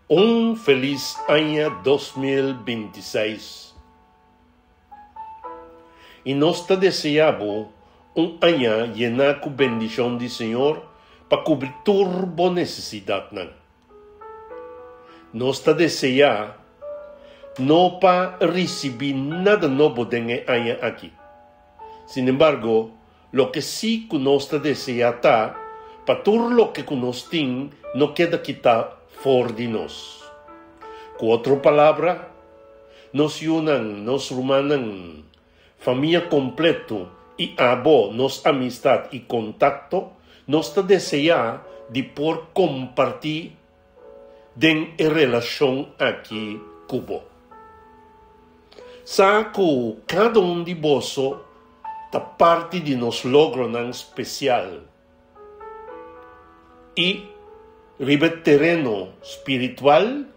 Un feliz año 2026. Y nos te deseamos un año lleno con bendición del Señor para cubrir toda necesidad. Nos te deseamos no para recibir nada nuevo en el año aquí. Sin embargo, lo que sí que nos te deseamos para todo lo que nos tiene no queda quitado fuera de nos. Con otra palabra, nos unan, nos rumanan, familia completo y abo, nos amistad y contacto, nos te desea de por compartir en relación aquí cubo. Saco cada uno de vosotros ta parte de nos logro nan especial y ribe terreno espiritual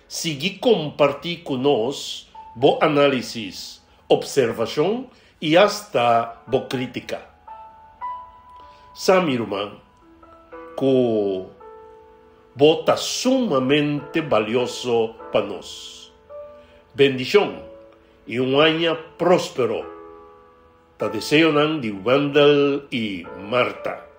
sigue compartir con nos bo análisis, observación y hasta bo crítica. Sami hermano, que bota sumamente valioso para nos. Bendición y un año próspero. Te deseo de Wendell y Marta.